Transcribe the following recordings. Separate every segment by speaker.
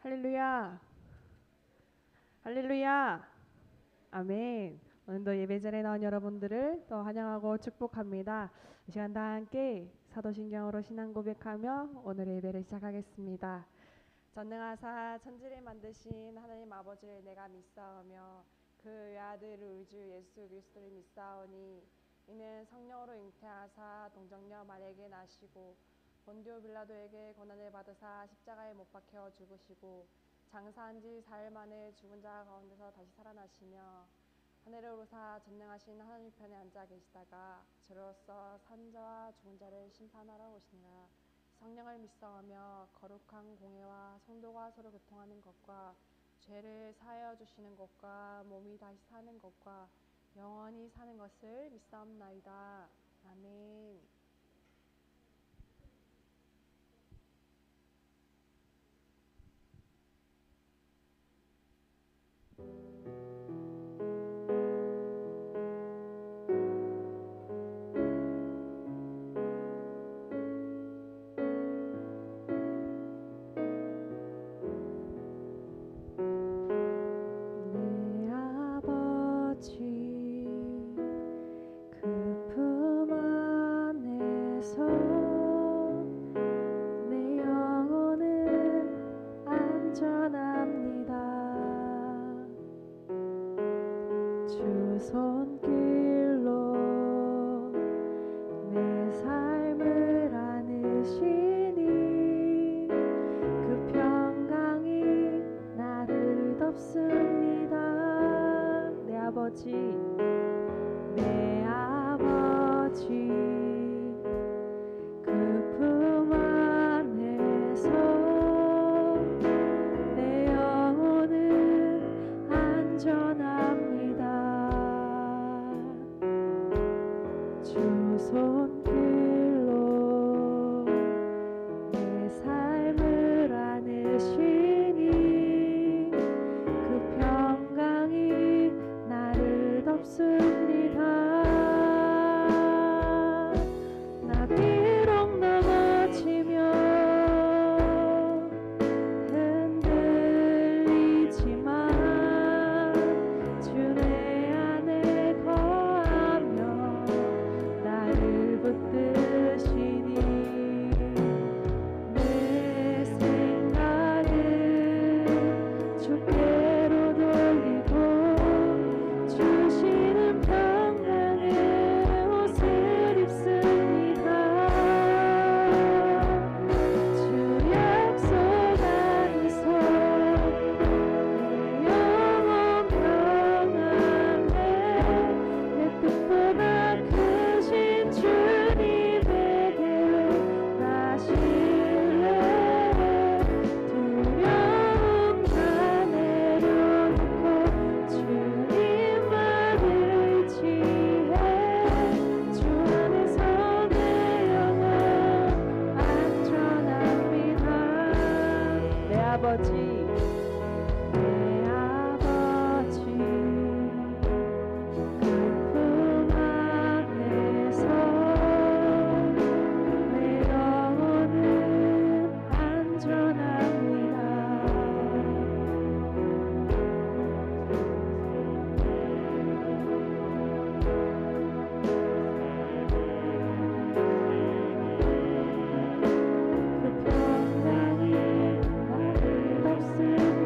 Speaker 1: 할렐루야. 할렐루야. 아멘. 오늘도 예배 자리에 나온 여러분들을 또 환영하고 축복합니다. 이 시간 다 함께 사도신경으로 신앙 고백하며 오늘의 예배를 시작하겠습니다. 전능하사 천지를 만드신 하나님 아버지를 내가 믿사오며 그 외아들 우리 주 예수 그리스도를 믿사오니 이는 성령으로 잉태하사 동정녀 마리아에게 나시고 본디오 빌라도에게 고난을 받으사 십자가에 못 박혀 죽으시고 장사한 지 사흘 만에 죽은 자 가운데서 다시 살아나시며 하늘에 오르사 전능하신 하나님 편에 앉아 계시다가 저로서 산 자와 죽은 자를 심판하러 오시니라. 성령을 믿사오며 거룩한 공회와 성도가 서로 교통하는 것과 죄를 사하여 주시는 것과 몸이 다시 사는 것과 영원히 사는 것을 믿사옵나이다. 아멘. 주 손길로 내 삶을 안으시니 그 평강이 나를 덮습니다. 내 아버지 그 품 안에서 내 영혼은 안전합니다. 주 손길로 내 삶을 안으시니 그 평강이 나를 덮습니다. 나 비록 넘어지며 흔들리지만 주 내 안에 거하며 나를 붙드시니 내 생각을 주께로 돌리고 주시는 평강의 옷을 입습니다. 주 약속 안에서 내 영혼 평안해. 내 뜻보다 크신 주님에게 나 신뢰해. 두려움 다 내려놓고 주님만 의지해. 주 안에서 내 영혼 안전합니다. 내 아버지 그 품 안에서 내 영혼은 안전합니다. 그 평강이 나를 덮습니다.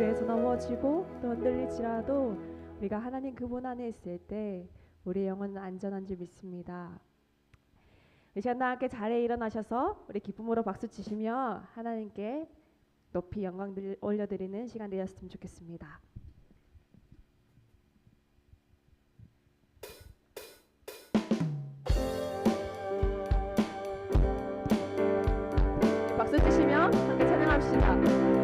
Speaker 1: 주에서 넘어지고 또 흔들릴지라도 우리가 하나님 그분 안에 있을 때 우리의 영혼은 안전한 줄 믿습니다. 이 시간 다 함께 자리에 일어나셔서 우리 기쁨으로 박수 치시며 하나님께 높이 영광 올려드리는 시간 되었으면 좋겠습니다. 박수 치시며 함께 찬양합시다.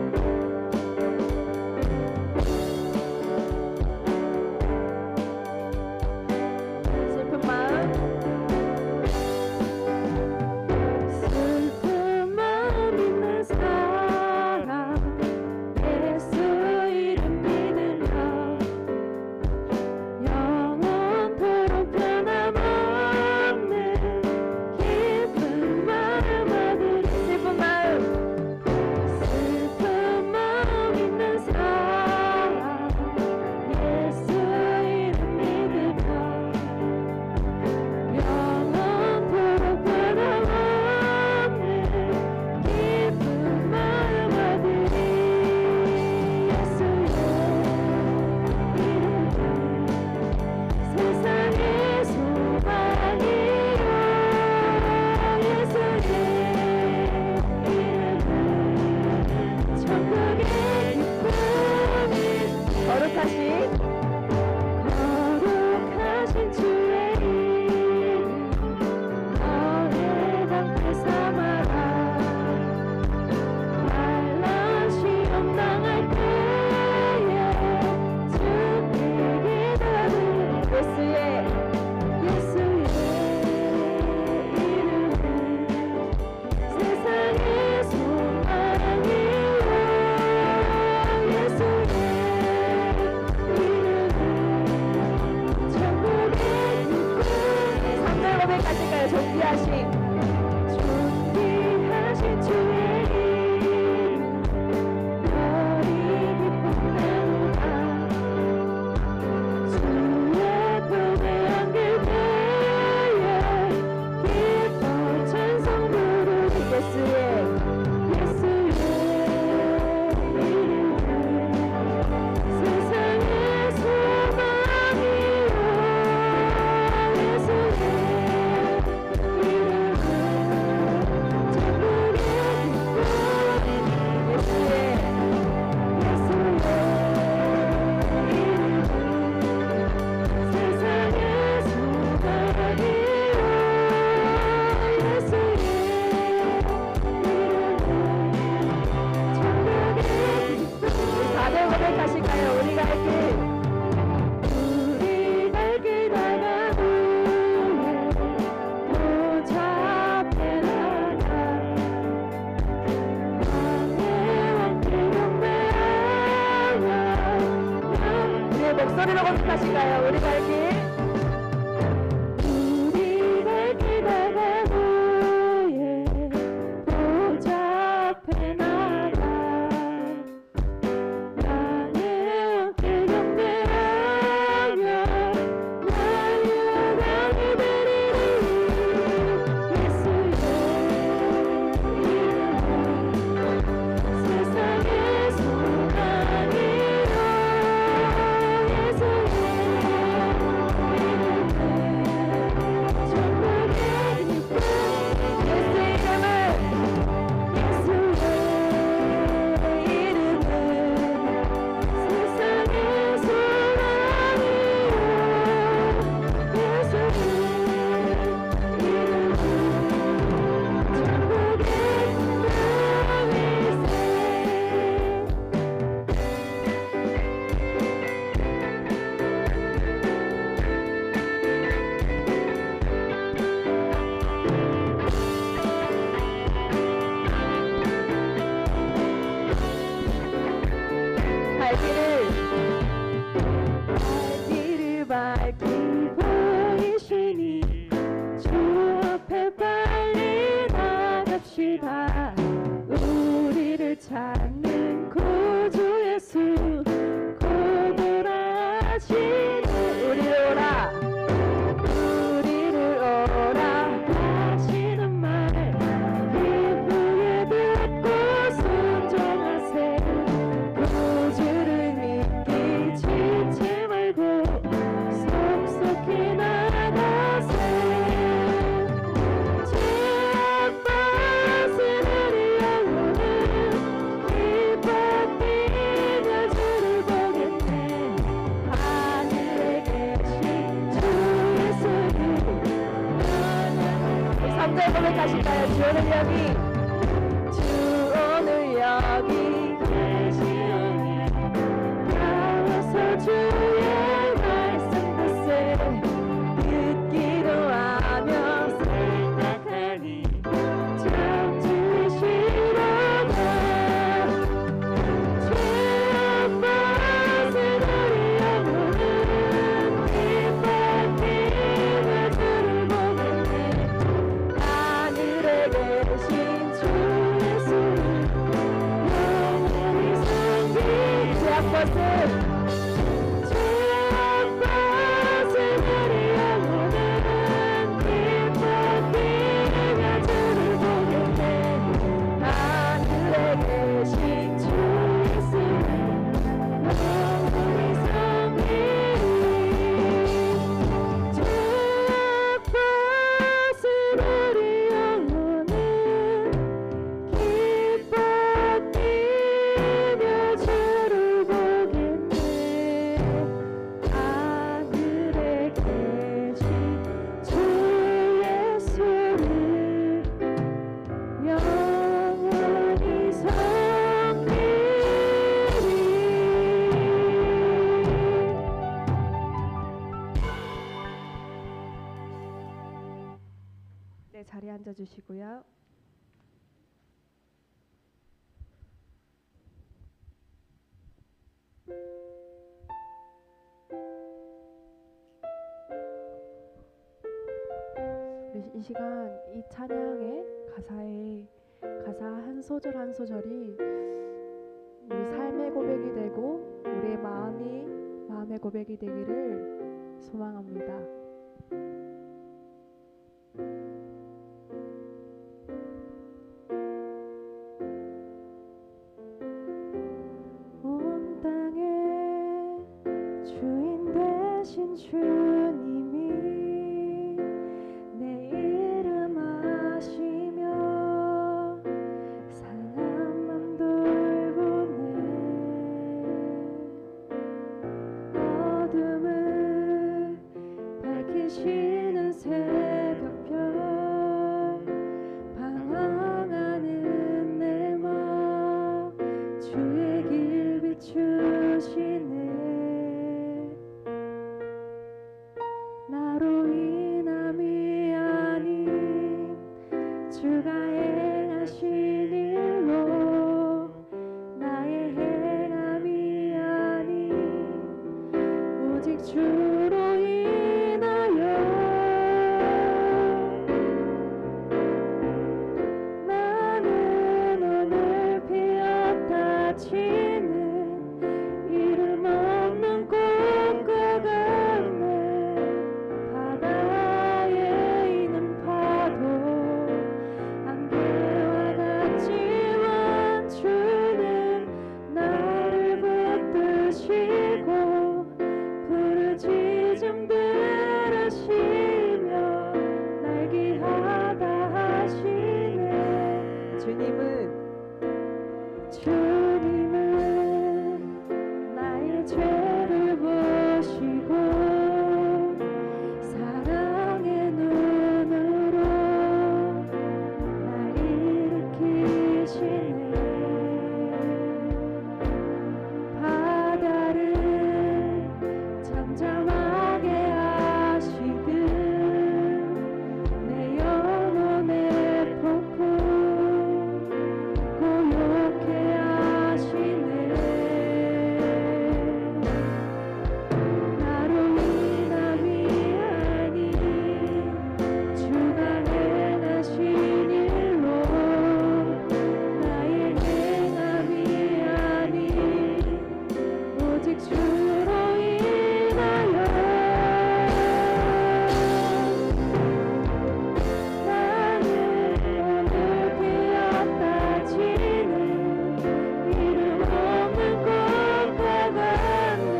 Speaker 1: 목소리로 고백하실까요? 우리 갈 길. 우리 갈 길 나가고에 보좌 앞에 나가 나의 왕께 경배하며 나의 영광을 드리리 예수의 이름은 세상의 소망이요 예수의 1절 고백하실까요? 주 오늘 여기, 주 오늘 여기 계시오니 나와서 주의 말씀 듣세 듣기도 하며 생각하니 참 주시로다 죄 없어진 우리 영혼은 기뻐하며 주를 보겠네 하늘에 계신 주 예수를 영원히 섬기리 죄 없어진 네, 자리에 앉아주시고요. 우리 이 시간 이 찬양의 가사 한 소절 한 소절이 우리 삶의 고백이 되고 우리의 마음의 고백이 되기를 소망합니다. 온 땅의 주인 되신 주님이 내 이름 아시며 상한 맘 돌보네 어둠을 밝히시는 새벽별 방황하는 내 맘 주의 길 비추시네 나로 인함이 아닌 주가 행하신 일로 나의 행함이 아닌 오직 주로 인하여 나는 오늘 피었다 치는 이름 없는 꽃과 같네 바다에 있는 파도 안개와 같지만 주는 나를 붙드시고 부르짖음 들으시며 날 귀하다 하시네 주님은 나의 죄를 보시고 사랑의 눈으로 날 일으키시네 바다를 잠잠하게 하시듯 내 영혼의 폭풍 고요케 하시네 나로 인함이 아닌 주가 행하신 일로 나의 행함이 아닌 오직 주로 인하여 나는 오늘 피었다 치는 이름 없는 꽃과 같네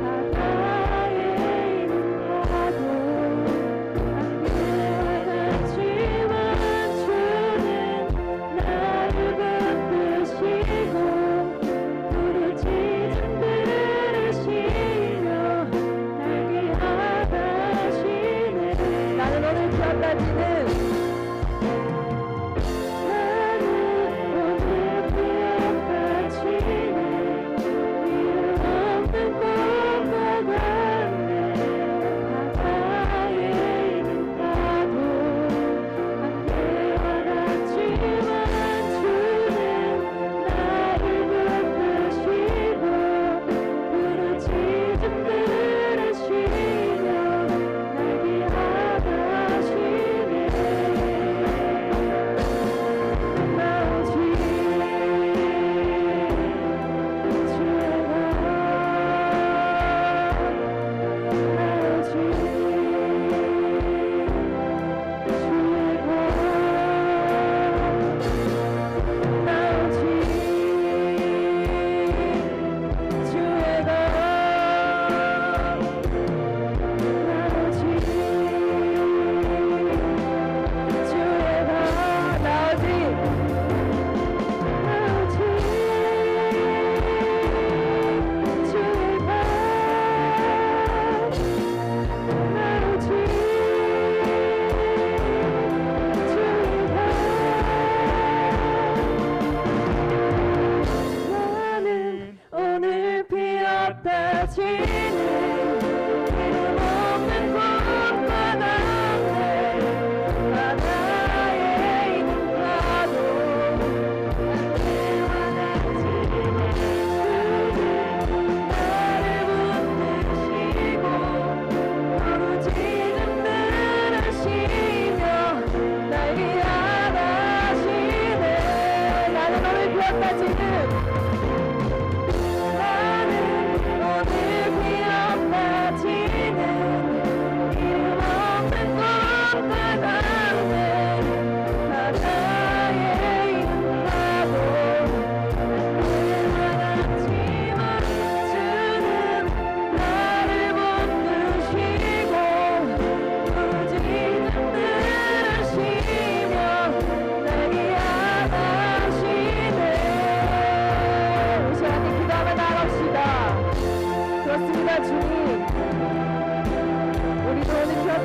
Speaker 1: 바다에 있는 파도 안개와 같지만 주는 나를 붙드시고 부르짖음 들으시며 날 귀하다 하시네 나는 오늘 피었다 치는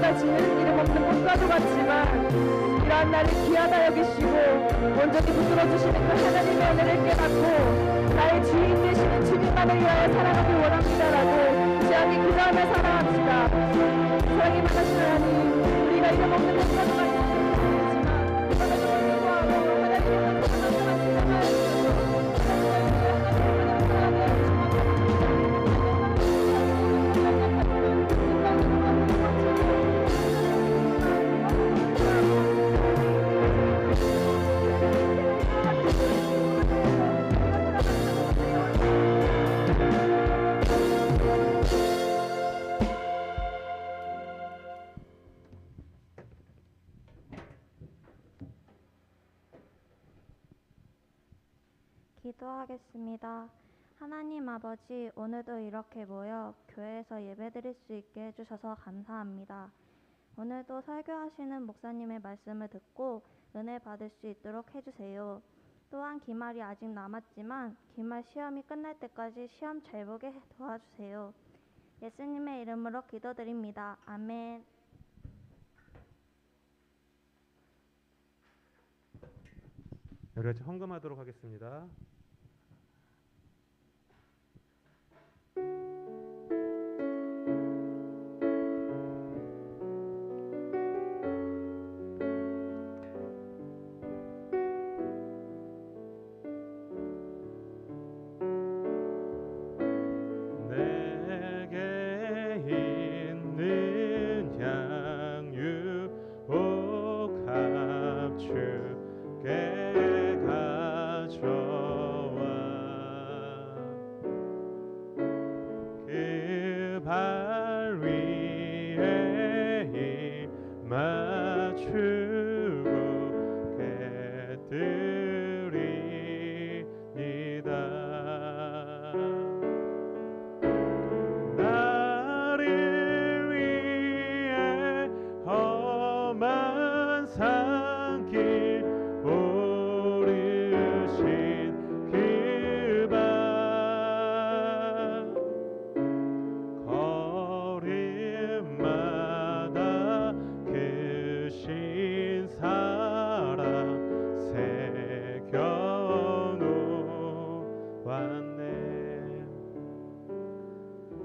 Speaker 1: 쏟아지는 이름 없는 꽃과도 같지만 이러한 날을 귀하다 여기시고 온전히 붙들어 주시는 그 하나님의 은혜를 깨닫고 나의 주인 되시는 주님만을 위하여 살아가길 원합니다라고 지향이 기도하며 살아갑시다. 사랑이 많으신 하나님, 우리가 이름 없는 꽃과도 같은 그렇지만 그럼에도 불구하고 하나님의
Speaker 2: 기도하겠습니다. 하나님 아버지, 오늘도 이렇게 모여 교회에서 예배드릴 수 있게 해주셔서 감사합니다. 오늘도 설교하시는 목사님의 말씀을 듣고 은혜 받을 수 있도록 해주세요. 또한 기말이 아직 남았지만 기말 시험이 끝날 때까지 시험 잘 보게 도와주세요. 예수님의 이름으로 기도드립니다. 아멘.
Speaker 3: 여러 가지 헌금하도록 하겠습니다.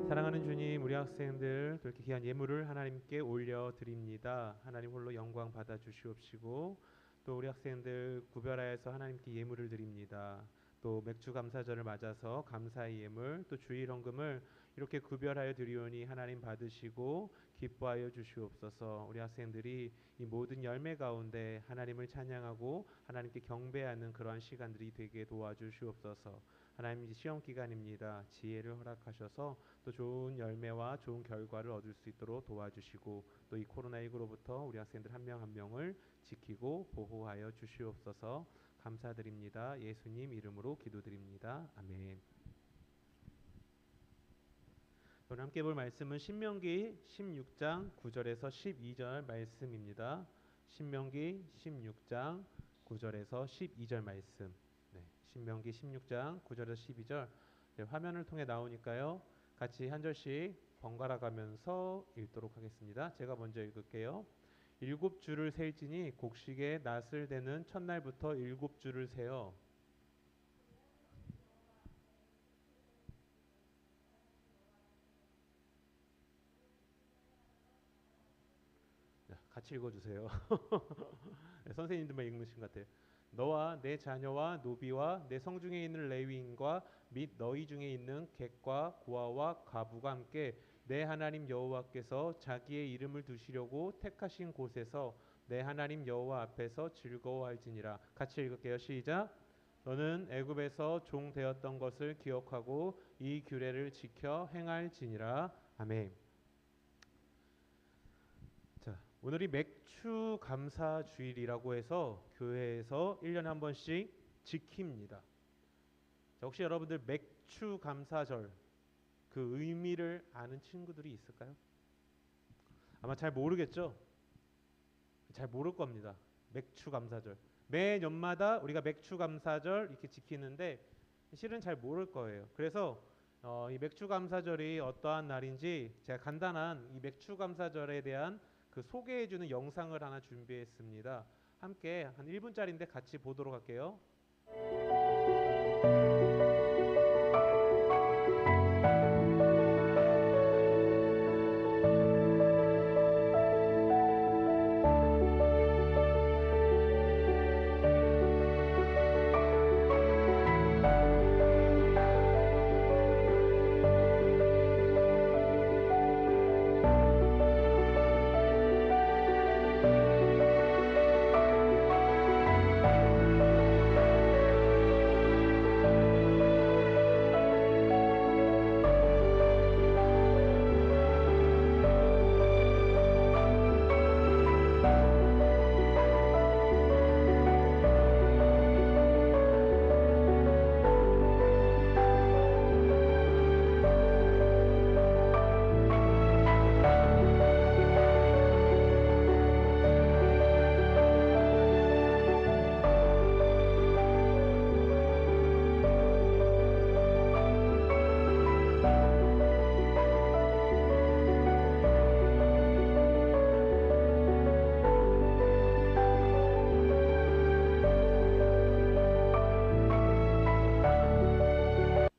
Speaker 3: 사랑하는 주님, 우리 학생들 또 이렇게 귀한 예물을 하나님께 올려드립니다. 하나님 홀로 영광 받아 주시옵시고 또 우리 학생들 구별하여서 하나님께 예물을 드립니다. 또 맥주 감사절을 맞아서 감사의 예물 또 주일 헌금을 이렇게 구별하여 드리오니 하나님 받으시고 기뻐하여 주시옵소서. 우리 학생들이 이 모든 열매 가운데 하나님을 찬양하고 하나님께 경배하는 그러한 시간들이 되게 도와주시옵소서. 하나님, 시험 기간입니다. 지혜를 허락하셔서 또 좋은 열매와 좋은 결과를 얻을 수 있도록 도와주시고 또 이 코로나19로부터 우리 학생들 한 명 한 명을 지키고 보호하여 주시옵소서. 감사드립니다. 예수님 이름으로 기도드립니다. 아멘. 오늘 함께 볼 말씀은 신명기 16장 9절에서 12절 말씀입니다. 신명기 16장 9절에서 12절 말씀. 신명기 16장 9절에서 12절 화면을 통해 나오니까요. 같이 한 절씩 번갈아 가면서 읽도록 하겠습니다. 제가 먼저 읽을게요. 7주를 셀지니 곡식의 낫을 대는 첫날부터 7주를 세어 같이 읽어주세요. 선생님들만 읽으신 것 같아요. 너와 내 자녀와 노비와 내 성중에 있는 레위인과 및 너희 중에 있는 객과 고아와 과부가 함께 내 하나님 여호와께서 자기의 이름을 두시려고 택하신 곳에서 내 하나님 여호와 앞에서 즐거워할지니라. 같이 읽을게요. 시작. 너는 애굽에서 종 되었던 것을 기억하고 이 규례를 지켜 행할지니라. 아멘. 오늘이 맥주 감사 주일이라고 해서 교회에서 1년에 한 번씩 지킵니다. 자, 혹시 여러분들 맥주 감사절 그 의미를 아는 친구들이 있을까요? 아마 잘 모르겠죠? 잘 모를 겁니다. 맥주 감사절. 매년마다 우리가 맥주 감사절 이렇게 지키는데 실은 잘 모를 거예요. 그래서 이 맥주 감사절이 어떠한 날인지 제가 간단한 이 맥주 감사절에 대한 그 소개해주는 영상을 하나 준비했습니다. 함께 한 1분짜리인데 같이 보도록 할게요.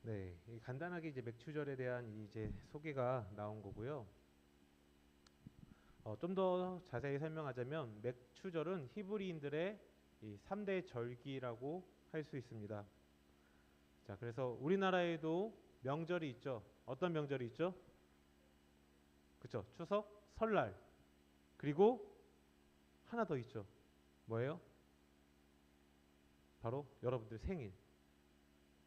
Speaker 3: 네, 간단하게 이제 맥추절에 대한 이제 소개가 나온 거고요. 좀 더 자세히 설명하자면 맥추절은 히브리인들의 이 3대 절기라고 할 수 있습니다. 자, 그래서 우리나라에도 명절이 있죠. 어떤 명절이 있죠? 그렇죠. 추석, 설날. 그리고 하나 더 있죠. 뭐예요? 바로 여러분들 생일.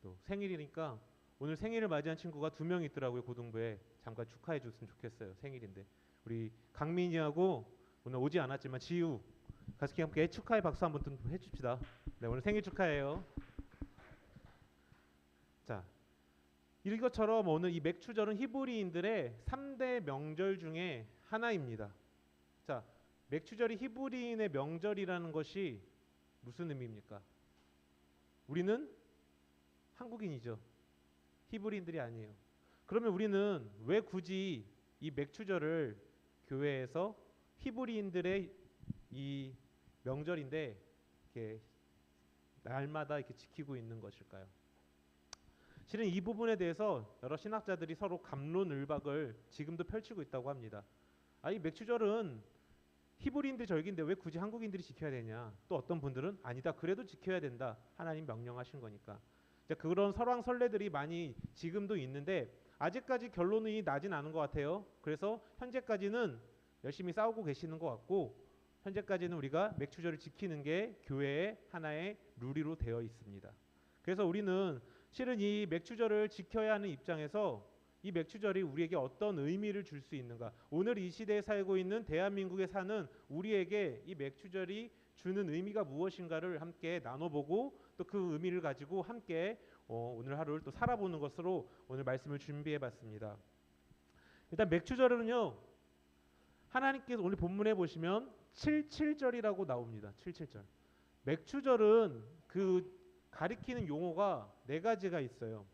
Speaker 3: 또 생일이니까 오늘 생일을 맞이한 친구가 2명 있더라고요. 고등부에. 잠깐 축하해 줬으면 좋겠어요. 생일인데. 우리 강민이하고 오늘 오지 않았지만 지우 같이 함께 축하의 박수 한번 좀 해줍시다. 네, 오늘 생일 축하해요. 자, 이것처럼 오늘 이 맥추절은 히브리인들의 3대 명절 중에 하나입니다. 자, 맥추절이 히브리인의 명절이라는 것이 무슨 의미입니까? 우리는 한국인이죠. 히브리인들이 아니에요. 그러면 우리는 왜 굳이 이 맥추절을 교회에서 히브리인들의 이 명절인데 이렇게 날마다 이렇게 지키고 있는 것일까요? 실은 이 부분에 대해서 여러 신학자들이 서로 갑론을박을 지금도 펼치고 있다고 합니다. 이 맥추절은 히브리인들 절기인데 왜 굳이 한국인들이 지켜야 되냐? 또 어떤 분들은 아니다. 그래도 지켜야 된다. 하나님 명령하신 거니까. 그런 설왕설래들이 많이 지금도 있는데 아직까지 결론이 나진 않은 것 같아요. 그래서 현재까지는 열심히 싸우고 계시는 것 같고 현재까지는 우리가 맥추절을 지키는 게 교회의 하나의 룰이로 되어 있습니다. 그래서 우리는 실은 이 맥추절을 지켜야 하는 입장에서 이 맥추절이 우리에게 어떤 의미를 줄 수 있는가, 오늘 이 시대에 살고 있는 대한민국에 사는 우리에게 이 맥추절이 주는 의미가 무엇인가를 함께 나눠보고 또 그 의미를 가지고 함께 오늘 하루를 또 살아보는 것으로 오늘 말씀을 준비해봤습니다. 일단 맥추절은요, 하나님께서 오늘 본문에 보시면 77절이라고 나옵니다. 77절. 맥추절은 그 가리키는 용어가 4가지가 있어요.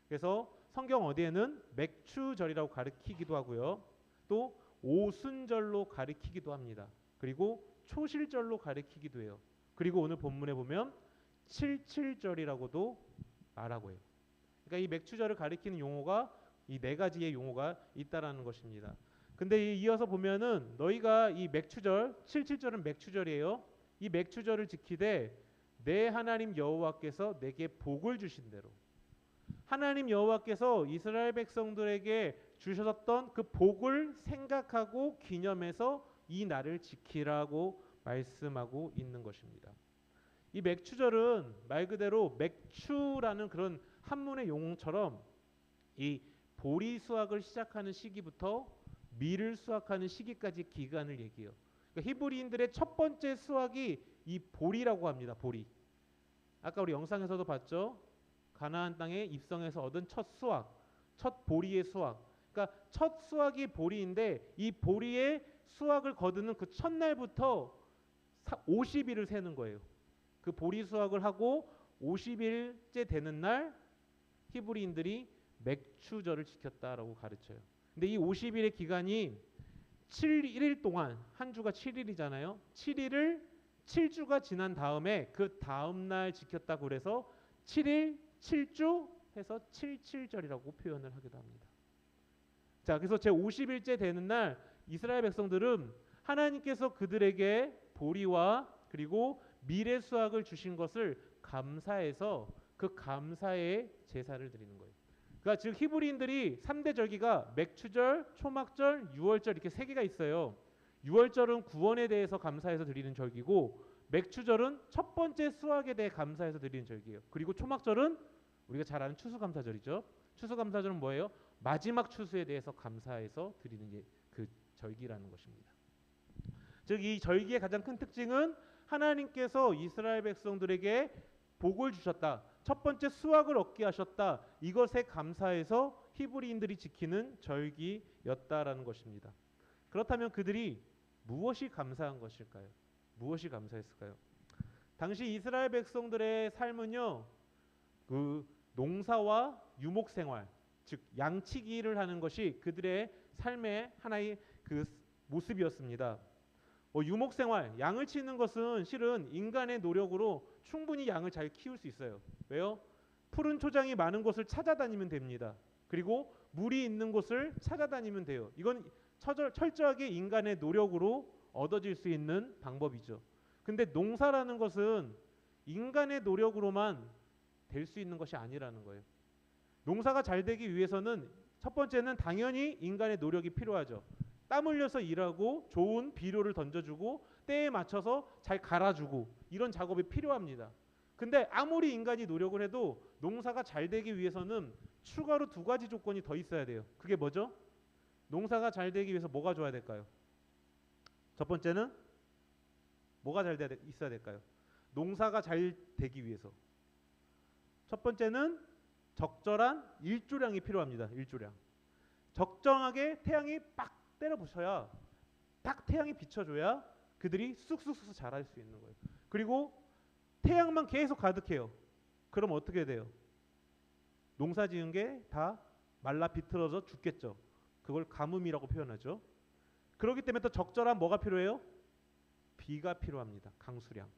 Speaker 3: 그래서 성경 어디에는 맥추절이라고 가리키기도 하고요. 또 오순절로 가리키기도 합니다. 그리고 초실절로 가리키기도 해요. 그리고 오늘 본문에 보면 77절이라고도 말하고 해요. 그러니까 이 맥추절을 가리키는 용어가 이 4가지의 용어가 있다라는 것입니다. 근데 이어서 보면은 너희가 이 맥추절 77절은 맥추절이에요. 이 맥추절을 지키되 내 하나님 여호와께서 내게 복을 주신 대로, 하나님 여호와께서 이스라엘 백성들에게 주셨던 그 복을 생각하고 기념해서 이 날을 지키라고 말씀하고 있는 것입니다. 이 맥추절은 말 그대로 맥추라는 그런 한문의 용어처럼 이 보리 수확을 시작하는 시기부터 밀을 수확하는 시기까지 기간을 얘기해요. 그러니까 히브리인들의 첫 번째 수확이 이 보리라고 합니다. 보리. 아까 우리 영상에서도 봤죠. 가나안 땅에 입성해서 얻은 첫 수확, 첫 보리의 수확. 그러니까 첫 수확이 보리인데 이 보리의 수확을 거두는 그 첫날부터 50일을 세는 거예요. 그 보리 수확을 하고 50일째 되는 날 히브리인들이 맥추절을 지켰다라고 가르쳐요. 근데 이 50일의 기간이 7일 동안 한 주가 7일이잖아요. 7일을 7주가 지난 다음에 그 다음 날 지켰다고 그래서 7일 7주 해서 77절이라고 표현을 하기도 합니다. 자, 그래서 제 50일째 되는 날 이스라엘 백성들은 하나님께서 그들에게 보리와 그리고 미래 수확을 주신 것을 감사해서 그 감사의 제사를 드리는 거예요. 그러니까 즉 히브리인들이 3대 절기가 맥추절, 초막절, 유월절 이렇게 세 개가 있어요. 유월절은 구원에 대해서 감사해서 드리는 절기고 맥추절은 첫 번째 수확에 대해 감사해서 드리는 절기예요. 그리고 초막절은 우리가 잘 아는 추수감사절이죠. 추수감사절은 뭐예요? 마지막 추수에 대해서 감사해서 드리는 그 절기라는 것입니다. 즉 이 절기의 가장 큰 특징은 하나님께서 이스라엘 백성들에게 복을 주셨다. 첫 번째 수확을 얻게 하셨다. 이것에 감사해서 히브리인들이 지키는 절기였다라는 것입니다. 그렇다면 그들이 무엇이 감사한 것일까요? 무엇이 감사했을까요? 당시 이스라엘 백성들의 삶은요, 그 농사와 유목 생활, 즉 양치기를 하는 것이 그들의 삶의 하나의 그 모습이었습니다. 유목 생활, 양을 치는 것은 실은 인간의 노력으로 충분히 양을 잘 키울 수 있어요. 왜요? 푸른 초장이 많은 곳을 찾아다니면 됩니다. 그리고 물이 있는 곳을 찾아다니면 돼요. 이건 철저하게 인간의 노력으로 얻어질 수 있는 방법이죠. 근데 농사라는 것은 인간의 노력으로만 될 수 있는 것이 아니라는 거예요. 농사가 잘 되기 위해서는 첫 번째는 당연히 인간의 노력이 필요하죠. 땀 흘려서 일하고 좋은 비료를 던져주고 때에 맞춰서 잘 갈아주고 이런 작업이 필요합니다. 근데 아무리 인간이 노력을 해도 농사가 잘 되기 위해서는 추가로 두 가지 조건이 더 있어야 돼요. 그게 뭐죠? 농사가 잘 되기 위해서 뭐가 좋아야 될까요? 첫 번째는 뭐가 잘 있어야 될까요? 농사가 잘 되기 위해서 첫 번째는 적절한 일조량이 필요합니다. 일조량. 적정하게 태양이 빡 때려 부셔야, 딱 태양이 비춰줘야 그들이 쑥쑥쑥 자랄 수 있는 거예요. 그리고 태양만 계속 가득해요. 그럼 어떻게 돼요? 농사 지은 게 다 말라 비틀어져 죽겠죠. 그걸 가뭄이라고 표현하죠. 그렇기 때문에 또 적절한 뭐가 필요해요? 비가 필요합니다. 강수량.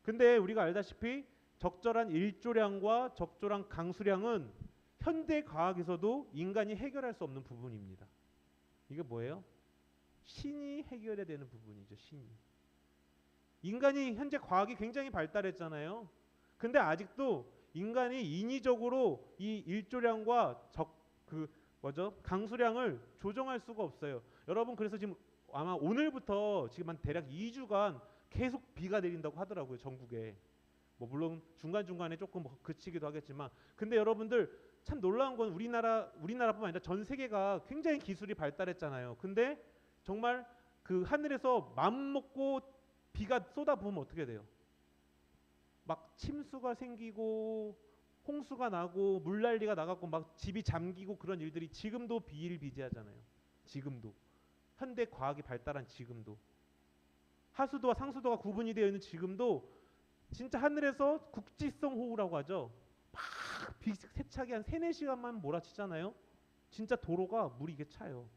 Speaker 3: 근데 우리가 알다시피 적절한 일조량과 적절한 강수량은 현대 과학에서도 인간이 해결할 수 없는 부분입니다. 이게 뭐예요? 신이 해결해야 되는 부분이죠. 신이. 인간이 현재 과학이 굉장히 발달했잖아요. 근데 아직도 인간이 인위적으로 이 일조량과 강수량을 조정할 수가 없어요. 여러분 그래서 지금 아마 오늘부터 지금 한 대략 2주간 계속 비가 내린다고 하더라고요. 전국에. 물론 중간중간에 조금 그치기도 하겠지만, 근데 여러분들 참 놀라운 건 우리나라뿐만 아니라 전 세계가 굉장히 기술이 발달했잖아요. 근데 정말 그 하늘에서 맘 먹고 비가 쏟아부으면 어떻게 돼요? 막 침수가 생기고 홍수가 나고 물난리가 나갖고 막 집이 잠기고 그런 일들이 지금도 비일비재하잖아요. 지금도 현대 과학이 발달한 지금도 하수도와 상수도가 구분이 되어 있는 지금도 진짜 하늘에서 국지성 호우라고 하죠. 막 비 세차게 한 3-4시간만 몰아치잖아요. 진짜 도로가 물이 이게 차요.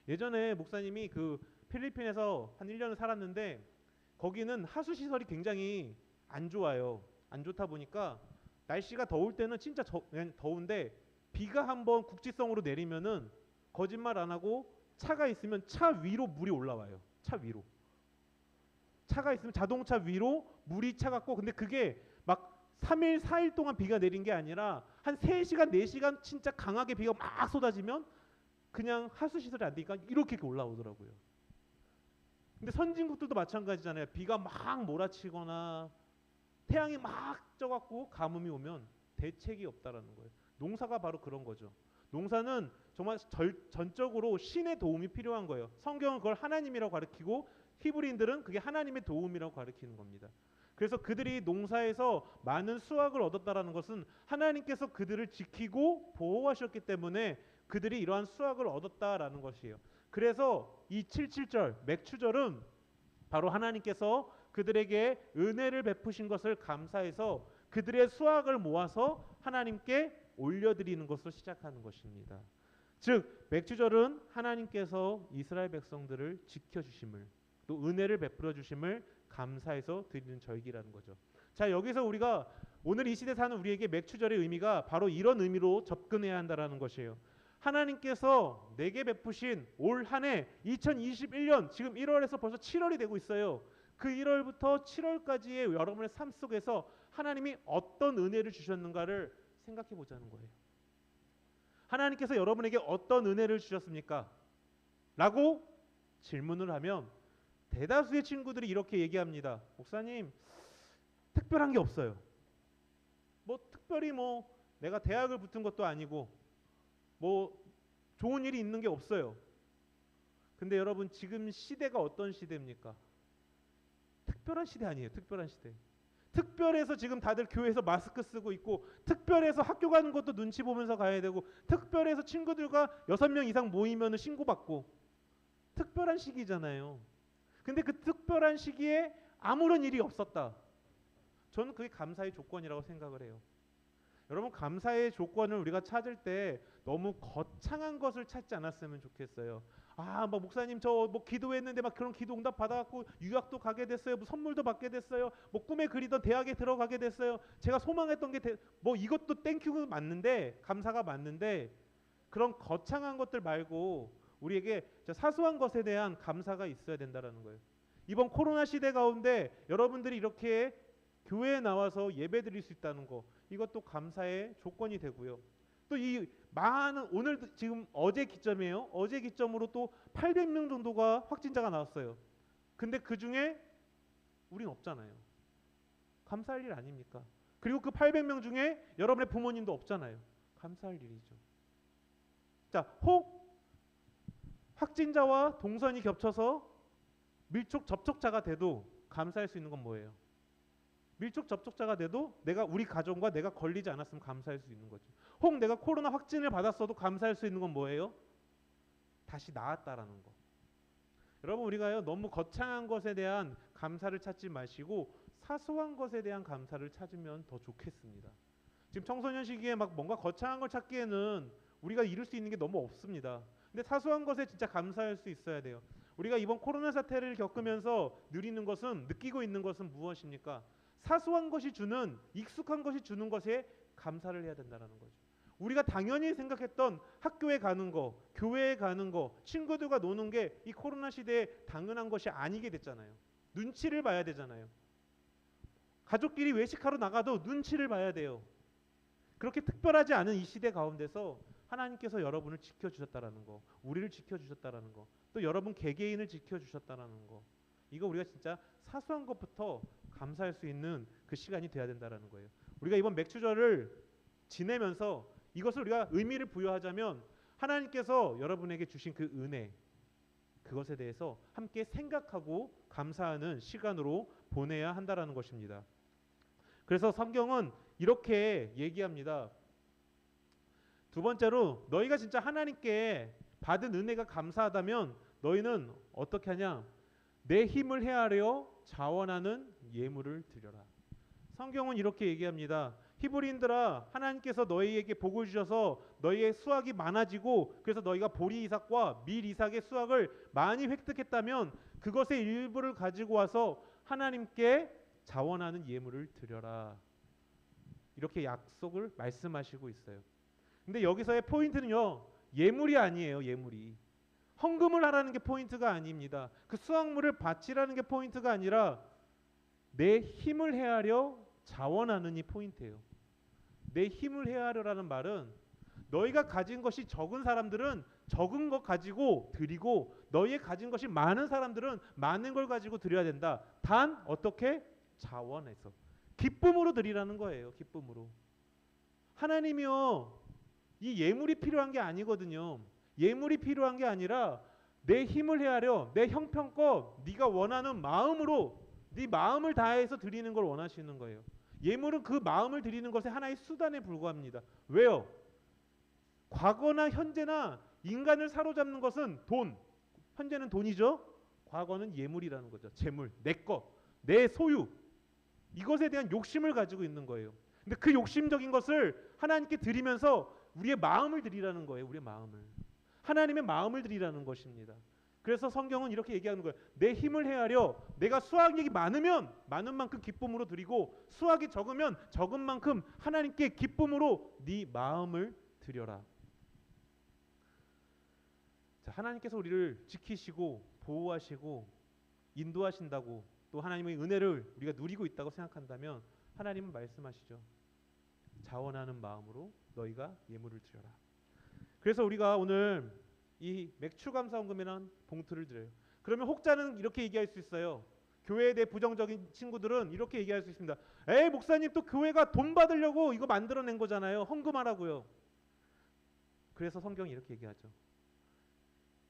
Speaker 3: 예전에 목사님이 그 필리핀에서 한 1년을 살았는데 거기는 하수 시설이 굉장히 안 좋아요. 안 좋다 보니까 날씨가 더울 때는 진짜 그냥 더운데 비가 한번 국지성으로 내리면은 거짓말 안 하고 차가 있으면 차 위로 물이 올라와요. 차 위로. 차가 있으면 자동차 위로 물이 차갖고, 근데 그게 막 3일 4일 동안 비가 내린 게 아니라 한 3시간 4시간 진짜 강하게 비가 막 쏟아지면 그냥 하수 시설이 안 되니까 이렇게 올라오더라고요. 근데 선진국들도 마찬가지잖아요. 비가 막 몰아치거나 태양이 막 쪄갖고 가뭄이 오면 대책이 없다라는 거예요. 농사가 바로 그런 거죠. 농사는 정말 전적으로 신의 도움이 필요한 거예요. 성경은 그걸 하나님이라고 가르치고 히브리인들은 그게 하나님의 도움이라고 가르치는 겁니다. 그래서 그들이 농사에서 많은 수확을 얻었다라는 것은 하나님께서 그들을 지키고 보호하셨기 때문에 그들이 이러한 수확을 얻었다라는 것이에요. 그래서 이 77절 맥추절은 바로 하나님께서 그들에게 은혜를 베푸신 것을 감사해서 그들의 수확을 모아서 하나님께 올려드리는 것으로 시작하는 것입니다. 즉 맥주절은 하나님께서 이스라엘 백성들을 지켜주심을 또 은혜를 베풀어 주심을 감사해서 드리는 절기라는 거죠. 자, 여기서 우리가 오늘 이 시대 사는 우리에게 맥주절의 의미가 바로 이런 의미로 접근해야 한다라는 것이에요. 하나님께서 내게 베푸신 올 한 해 2021년 지금 1월에서 벌써 7월이 되고 있어요. 그 1월부터 7월까지의 여러분의 삶 속에서 하나님이 어떤 은혜를 주셨는가를 생각해 보자는 거예요. 하나님께서 여러분에게 어떤 은혜를 주셨습니까? 라고 질문을 하면 대다수의 친구들이 이렇게 얘기합니다. 목사님, 특별한 게 없어요. 뭐 특별히 뭐 내가 대학을 붙은 것도 아니고 뭐 좋은 일이 있는 게 없어요. 근데 여러분 지금 시대가 어떤 시대입니까? 특별한 시대 아니에요. 특별한 시대. 특별해서 지금 다들 교회에서 마스크 쓰고 있고, 특별해서 학교 가는 것도 눈치 보면서 가야 되고, 특별해서 친구들과 6명 이상 모이면 신고받고, 특별한 시기잖아요. 근데 그 특별한 시기에 아무런 일이 없었다. 저는 그게 감사의 조건이라고 생각을 해요. 여러분, 감사의 조건을 우리가 찾을 때 너무 거창한 것을 찾지 않았으면 좋겠어요. 아, 뭐 목사님 저 뭐 기도했는데 막 그런 기도 응답 받아갖고 유학도 가게 됐어요. 뭐 선물도 받게 됐어요. 뭐 꿈에 그리던 대학에 들어가게 됐어요. 제가 소망했던 게 뭐 이것도 땡큐가 맞는데, 감사가 맞는데, 그런 거창한 것들 말고 우리에게 사소한 것에 대한 감사가 있어야 된다라는 거예요. 이번 코로나 시대 가운데 여러분들이 이렇게 교회에 나와서 예배 드릴 수 있다는 거, 이것도 감사의 조건이 되고요. 또 이 많은, 오늘 지금 어제 기점이에요. 어제 기점으로 또 800명 정도가 확진자가 나왔어요. 근데 그 중에 우린 없잖아요. 감사할 일 아닙니까? 그리고 그 800명 중에 여러분의 부모님도 없잖아요. 감사할 일이죠. 자, 혹 확진자와 동선이 겹쳐서 밀접 접촉자가 돼도 감사할 수 있는 건 뭐예요? 밀접 접촉자가 돼도 우리 가정과 내가 걸리지 않았으면 감사할 수 있는 거죠. 혹 내가 코로나 확진을 받았어도 감사할 수 있는 건 뭐예요? 다시 나았다라는 거. 여러분, 우리가요 너무 거창한 것에 대한 감사를 찾지 마시고 사소한 것에 대한 감사를 찾으면 더 좋겠습니다. 지금 청소년 시기에 막 뭔가 거창한 걸 찾기에는 우리가 이룰 수 있는 게 너무 없습니다. 근데 사소한 것에 진짜 감사할 수 있어야 돼요. 우리가 이번 코로나 사태를 겪으면서 느끼고 있는 것은 무엇입니까? 사소한 것이 주는, 익숙한 것이 주는 것에 감사를 해야 된다는 거죠. 우리가 당연히 생각했던 학교에 가는 거, 교회에 가는 거, 친구들과 노는 게 이 코로나 시대에 당연한 것이 아니게 됐잖아요. 눈치를 봐야 되잖아요. 가족끼리 외식하러 나가도 눈치를 봐야 돼요. 그렇게 특별하지 않은 이 시대 가운데서 하나님께서 여러분을 지켜주셨다라는 거, 우리를 지켜주셨다라는 거, 또 여러분 개개인을 지켜주셨다라는 거, 이거 우리가 진짜 사소한 것부터 감사할 수 있는 그 시간이 돼야 된다라는 거예요. 우리가 이번 맥주절을 지내면서 이것을 우리가 의미를 부여하자면 하나님께서 여러분에게 주신 그 은혜, 그것에 대해서 함께 생각하고 감사하는 시간으로 보내야 한다라는 것입니다. 그래서 성경은 이렇게 얘기합니다. 두 번째로, 너희가 진짜 하나님께 받은 은혜가 감사하다면 너희는 어떻게 하냐? 내 힘을 헤아려 자원하는 예물을 드려라. 성경은 이렇게 얘기합니다. 히브리인들아, 하나님께서 너희에게 복을 주셔서 너희의 수확이 많아지고, 그래서 너희가 보리 이삭과 밀 이삭의 수확을 많이 획득했다면 그것의 일부를 가지고 와서 하나님께 자원하는 예물을 드려라. 이렇게 약속을 말씀하시고 있어요. 근데 여기서의 포인트는요, 예물이 아니에요. 예물이 헌금을 하라는 게 포인트가 아닙니다. 그 수확물을 바치라는 게 포인트가 아니라 내 힘을 헤아려 자원하는 이 포인트예요. 내 힘을 헤아려라는 말은 너희가 가진 것이 적은 사람들은 적은 것 가지고 드리고, 너희의 가진 것이 많은 사람들은 많은 걸 가지고 드려야 된다. 단 어떻게? 자원해서 기쁨으로 드리라는 거예요. 기쁨으로. 하나님이요, 이 예물이 필요한 게 아니거든요. 예물이 필요한 게 아니라 내 힘을 헤아려 내 형편껏 네가 원하는 마음으로 네 마음을 다해서 드리는 걸 원하시는 거예요. 예물은 그 마음을 드리는 것의 하나의 수단에 불과합니다. 왜요? 과거나 현재나 인간을 사로잡는 것은 돈, 현재는 돈이죠. 과거는 예물이라는 거죠. 재물, 내 것, 내 소유, 이것에 대한 욕심을 가지고 있는 거예요. 근데 그 욕심적인 것을 하나님께 드리면서 우리의 마음을 드리라는 거예요. 우리의 마음을. 하나님의 마음을 드리라는 것입니다. 그래서 성경은 이렇게 얘기하는 거예요. 내 힘을 헤아려 내가 수확이 많으면 많은 만큼 기쁨으로 드리고 수확이 적으면 적은 만큼 하나님께 기쁨으로 네 마음을 드려라. 자, 하나님께서 우리를 지키시고 보호하시고 인도하신다고 또 하나님의 은혜를 우리가 누리고 있다고 생각한다면 하나님은 말씀하시죠. 자원하는 마음으로 너희가 예물을 드려라. 그래서 우리가 오늘 이 맥추감사원금이라는 봉투를 드려요. 그러면 혹자는 이렇게 얘기할 수 있어요. 교회에 대해 부정적인 친구들은 이렇게 얘기할 수 있습니다. 에이 목사님 또 교회가 돈 받으려고 이거 만들어낸 거잖아요. 헌금하라고요. 그래서 성경이 이렇게 얘기하죠.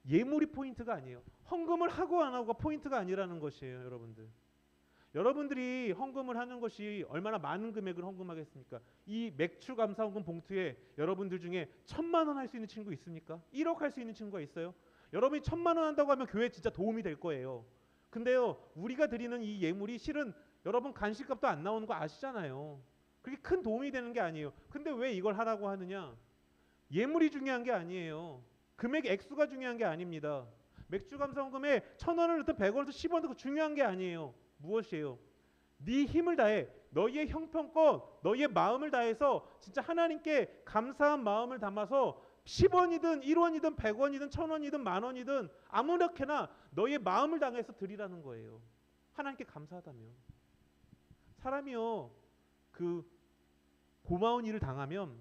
Speaker 3: 예물이 포인트가 아니에요. 헌금을 하고 안 하고가 포인트가 아니라는 것이에요. 여러분들. 여러분들이 헌금을 하는 것이 얼마나 많은 금액을 헌금하겠습니까? 이 맥주 감사헌금 봉투에 여러분들 중에 1,000만 원 할 수 있는 친구 있습니까? 1억 할 수 있는 친구가 있어요? 여러분이 1,000만 원 한다고 하면 교회에 진짜 도움이 될 거예요. 근데요, 우리가 드리는 이 예물이 실은 여러분 간식값도 안 나오는 거 아시잖아요. 그게 큰 도움이 되는 게 아니에요. 근데 왜 이걸 하라고 하느냐? 예물이 중요한 게 아니에요. 금액 액수가 중요한 게 아닙니다. 맥주 감사헌금에 1,000원을 넣든 100원을 넣든 10원을 넣든 중요한 게 아니에요. 무엇이에요? 네 힘을 다해 너희의 형편껏 너희의 마음을 다해서 진짜 하나님께 감사한 마음을 담아서 10원이든 1원이든 100원이든 1,000원이든 만원이든 아무렇게나 너희의 마음을 다해서 드리라는 거예요. 하나님께 감사하다면. 사람이요 그 고마운 일을 당하면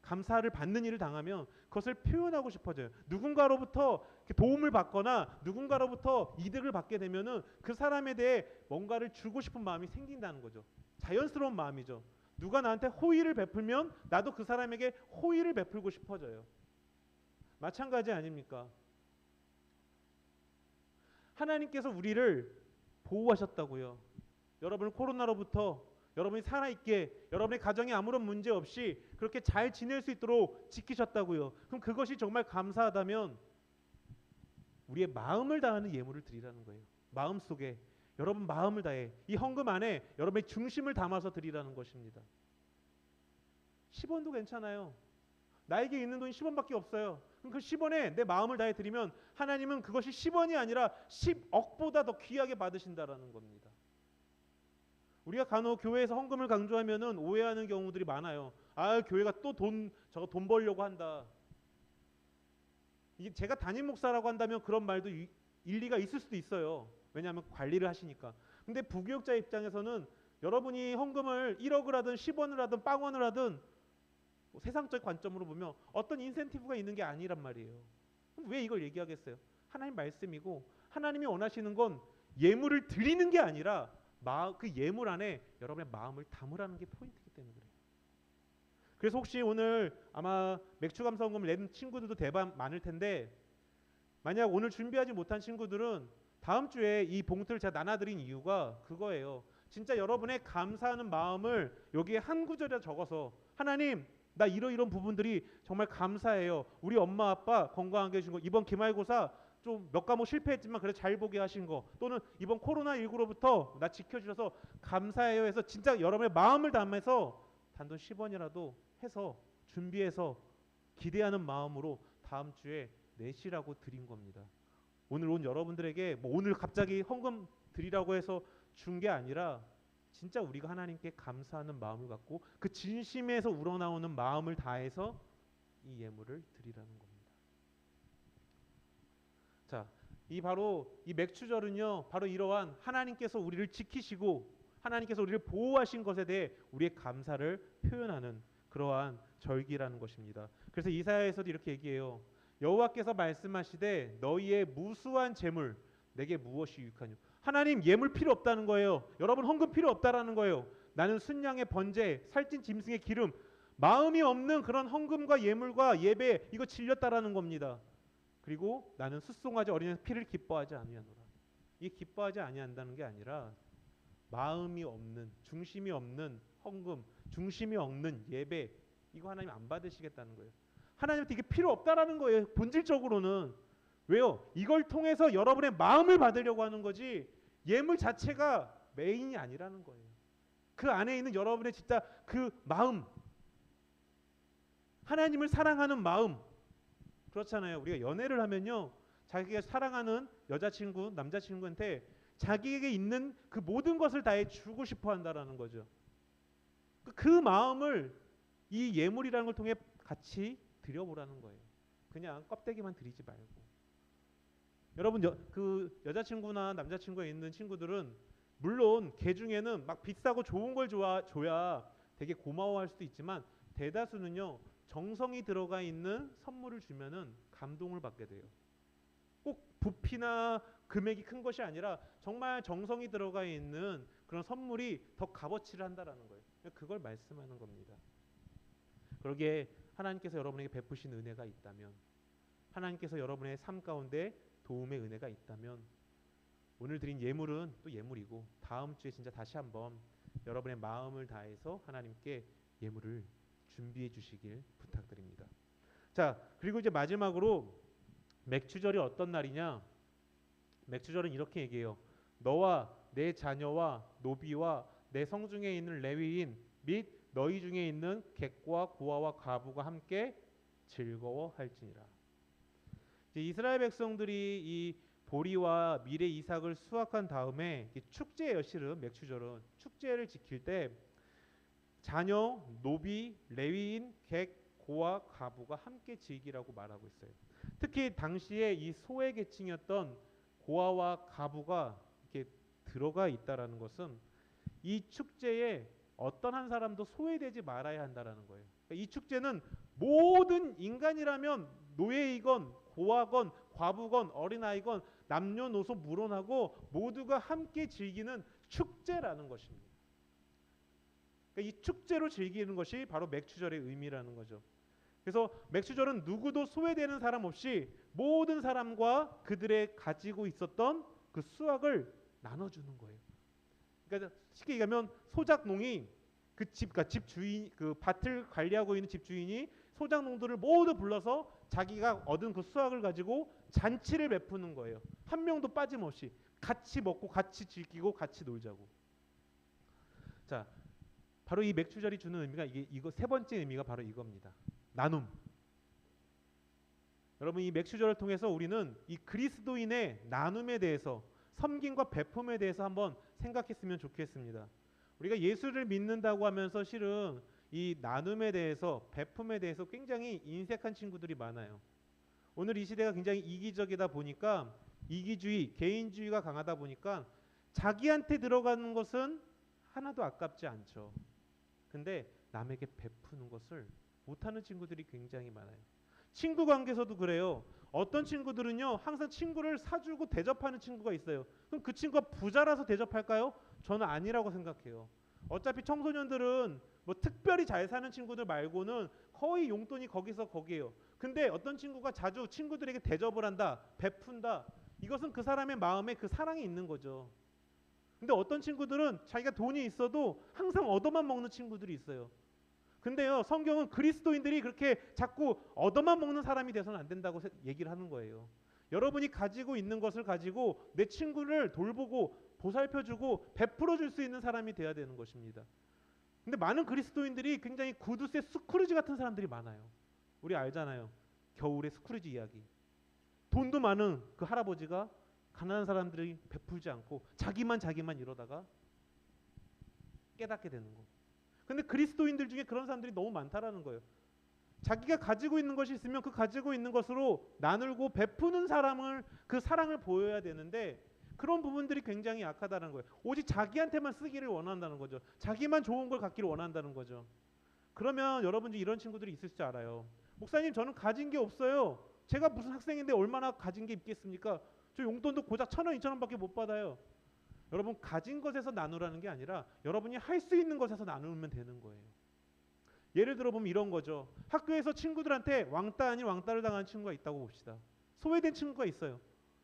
Speaker 3: 감사를 받는 일을 당하면 그것을 표현하고 싶어져요. 누군가로부터 도움을 받거나 누군가로부터 이득을 받게 되면은 그 사람에 대해 뭔가를 주고 싶은 마음이 생긴다는 거죠. 자연스러운 마음이죠. 누가 나한테 호의를 베풀면 나도 그 사람에게 호의를 베풀고 싶어져요. 마찬가지 아닙니까? 하나님께서 우리를 보호하셨다고요. 여러분을 코로나로부터 여러분이 살아있게 여러분의 가정에 아무런 문제 없이 그렇게 잘 지낼 수 있도록 지키셨다고요. 그럼 그것이 정말 감사하다면 우리의 마음을 다하는 예물을 드리라는 거예요. 마음속에 여러분 마음을 다해 이 헌금 안에 여러분의 중심을 담아서 드리라는 것입니다. 10원도 괜찮아요. 나에게 있는 돈이 10원밖에 없어요. 그럼 그 10원에 내 마음을 다해 드리면 하나님은 그것이 10원이 아니라 10억보다 더 귀하게 받으신다라는 겁니다. 우리가 간혹 교회에서 헌금을 강조하면은 오해하는 경우들이 많아요. 아, 교회가 또 돈 벌려고 한다. 이게 제가 담임 목사라고 한다면 그런 말도 일리가 있을 수도 있어요. 왜냐하면 관리를 하시니까. 근데 부교육자 입장에서는 여러분이 헌금을 1억을 하든 10원을 하든 빵원을 하든 뭐 세상적 관점으로 보면 어떤 인센티브가 있는 게 아니란 말이에요. 그럼 왜 이걸 얘기하겠어요? 하나님 말씀이고 하나님이 원하시는 건 예물을 드리는 게 아니라 그 예물 안에 여러분의 마음을 담으라는 게 포인트이기 때문에 그래요. 그래서 혹시 오늘 아마 맥주 감사헌금을 낸 친구들도 대반 많을 텐데 만약 오늘 준비하지 못한 친구들은 다음 주에 이 봉투를 제가 나눠드린 이유가 그거예요. 진짜 여러분의 감사하는 마음을 여기에 한 구절에 적어서 하나님 나 이런 부분들이 정말 감사해요. 우리 엄마 아빠 건강하게 해준 거 이번 기말고사 좀 몇 과목 실패했지만 그래도 잘 보게 하신 거 또는 이번 코로나19로부터 나 지켜주셔서 감사해요 해서 진짜 여러분의 마음을 담아서 단돈 10원이라도 해서 준비해서 기대하는 마음으로 다음 주에 내시라고 드린 겁니다. 오늘 온 여러분들에게 뭐 오늘 갑자기 헌금 드리라고 해서 준 게 아니라 진짜 우리가 하나님께 감사하는 마음을 갖고 그 진심에서 우러나오는 마음을 다해서 이 예물을 드리라는 겁니다. 자, 바로 이 맥추절은요, 바로 이러한 하나님께서 우리를 지키시고 하나님께서 우리를 보호하신 것에 대해 우리의 감사를 표현하는 그러한 절기라는 것입니다. 그래서 이사야에서도 이렇게 얘기해요. 여호와께서 말씀하시되 너희의 무수한 재물 내게 무엇이 유익하뇨. 하나님 예물 필요 없다는 거예요. 여러분 헌금 필요 없다라는 거예요. 나는 순양의 번제, 살찐 짐승의 기름, 마음이 없는 그런 헌금과 예물과 예배 이거 질렸다라는 겁니다. 그리고 나는 숫송아지 어린의 피를 기뻐하지 아니하노라. 이 기뻐하지 아니한다는 게 아니라 마음이 없는, 중심이 없는 헌금, 중심이 없는 예배 이거 하나님 안 받으시겠다는 거예요. 하나님한테 이게 필요 없다라는 거예요. 본질적으로는. 왜요? 이걸 통해서 여러분의 마음을 받으려고 하는 거지 예물 자체가 메인이 아니라는 거예요. 그 안에 있는 여러분의 진짜 그 마음, 하나님을 사랑하는 마음, 그렇잖아요. 우리가 연애를 하면요, 자기가 사랑하는 여자친구, 남자친구한테 자기에게 있는 그 모든 것을 다해 주고 싶어 한다라는 거죠. 그 마음을 이 예물이라는 걸 통해 같이 드려보라는 거예요. 그냥 껍데기만 드리지 말고. 여러분, 그 여자친구나 남자친구가 있는 친구들은 물론 걔 중에는 막 비싸고 좋은 걸 줘야 되게 고마워할 수도 있지만, 대다수는요, 정성이 들어가 있는 선물을 주면은 감동을 받게 돼요. 꼭 부피나 금액이 큰 것이 아니라 정말 정성이 들어가 있는 그런 선물이 더 값어치를 한다라는 거예요. 그걸 말씀하는 겁니다. 그러기에 하나님께서 여러분에게 베푸신 은혜가 있다면, 하나님께서 여러분의 삶 가운데 도움의 은혜가 있다면, 오늘 드린 예물은 또 예물이고 다음 주에 진짜 다시 한번 여러분의 마음을 다해서 하나님께 예물을 준비해 주시길 부탁드립니다. 자, 그리고 이제 마지막으로 맥추절이 어떤 날이냐? 맥추절은 이렇게 얘기해요. 너와 내 자녀와 노비와 내 성중에 있는 레위인 및 너희 중에 있는 객과 고아와 과부가 함께 즐거워할지니라. 이스라엘 백성들이 이 보리와 미래 이삭을 수확한 다음에 축제예요. 실은 맥추절은 축제를 지킬 때 자녀, 노비, 레위인, 객, 고아, 과부가 함께 즐기라고 말하고 있어요. 특히 당시에 이 소외 계층이었던 고아와 과부가 이렇게 들어가 있다라는 것은 이 축제에 어떤 한 사람도 소외되지 말아야 한다라는 거예요. 이 축제는 모든 인간이라면 노예이건 고아건 과부건 어린아이건 남녀노소 무론하고 모두가 함께 즐기는 축제라는 것입니다. 그러니까 이 축제로 즐기는 것이 바로 맥추절의 의미라는 거죠. 그래서 맥추절은 누구도 소외되는 사람 없이 모든 사람과 그들의 가지고 있었던 그 수확을 나눠주는 거예요. 그러니까 쉽게 얘기하면 소작농이 그러니까 집 주인, 그 밭을 관리하고 있는 집 주인이 소작농들을 모두 불러서 자기가 얻은 그 수확을 가지고 잔치를 베푸는 거예요. 한 명도 빠짐없이 같이 먹고 같이 즐기고 같이 놀자고. 자, 바로 이 맥추절이 주는 의미가 이거 세 번째 의미가 바로 이겁니다. 나눔. 여러분, 이 맥추절을 통해서 우리는 이 그리스도인의 나눔에 대해서, 섬김과 베품에 대해서 한번 생각했으면 좋겠습니다. 우리가 예수를 믿는다고 하면서 실은 이 나눔에 대해서, 베품에 대해서 굉장히 인색한 친구들이 많아요. 오늘 이 시대가 굉장히 이기적이다 보니까, 이기주의, 개인주의가 강하다 보니까 자기한테 들어가는 것은 하나도 아깝지 않죠. 근데 남에게 베푸는 것을 못하는 친구들이 굉장히 많아요. 친구 관계에서도 그래요. 어떤 친구들은요, 항상 친구를 사주고 대접하는 친구가 있어요. 그럼 그 친구가 부자라서 대접할까요? 저는 아니라고 생각해요. 어차피 청소년들은 뭐 특별히 잘 사는 친구들 말고는 거의 용돈이 거기서 거기에요. 근데 어떤 친구가 자주 친구들에게 대접을 한다, 베푼다, 이것은 그 사람의 마음에 그 사랑이 있는 거죠. 근데 어떤 친구들은 자기가 돈이 있어도 항상 얻어만 먹는 친구들이 있어요. 근데요, 성경은 그리스도인들이 그렇게 자꾸 얻어만 먹는 사람이 돼서는 안 된다고 얘기를 하는 거예요. 여러분이 가지고 있는 것을 가지고 내 친구를 돌보고 보살펴주고 베풀어줄 수 있는 사람이 돼야 되는 것입니다. 근데 많은 그리스도인들이 굉장히 구두쇠 스크루지 같은 사람들이 많아요. 우리 알잖아요. 겨울의 스크루지 이야기. 돈도 많은 그 할아버지가 가난한 사람들이 베풀지 않고 자기만 이러다가 깨닫게 되는 거. 근데 그리스도인들 중에 그런 사람들이 너무 많다라는 거예요. 자기가 가지고 있는 것이 있으면 그 가지고 있는 것으로 나누고 베푸는 사람을, 그 사랑을 보여야 되는데 그런 부분들이 굉장히 약하다는 거예요. 오직 자기한테만 쓰기를 원한다는 거죠. 자기만 좋은 걸 갖기를 원한다는 거죠. 그러면 여러분들 이런 친구들이 있을 줄 알아요. 목사님, 저는 가진 게 없어요. 제가 무슨 학생인데 얼마나 가진 게 있겠습니까? 저 용돈도 고작 1,000원, 2,000원밖에 못 받아요. 여러분, 가진 것에서 나누라는 게 아니라 여러분이 할 수 있는 것에서 나누면 되는 거예요. 예를 들어 보면 이런 거죠. 학교에서 친구들한테 왕따 아닌 왕따를 당하는 친구가 있다고 봅시다. 소외된 친구가 있어요.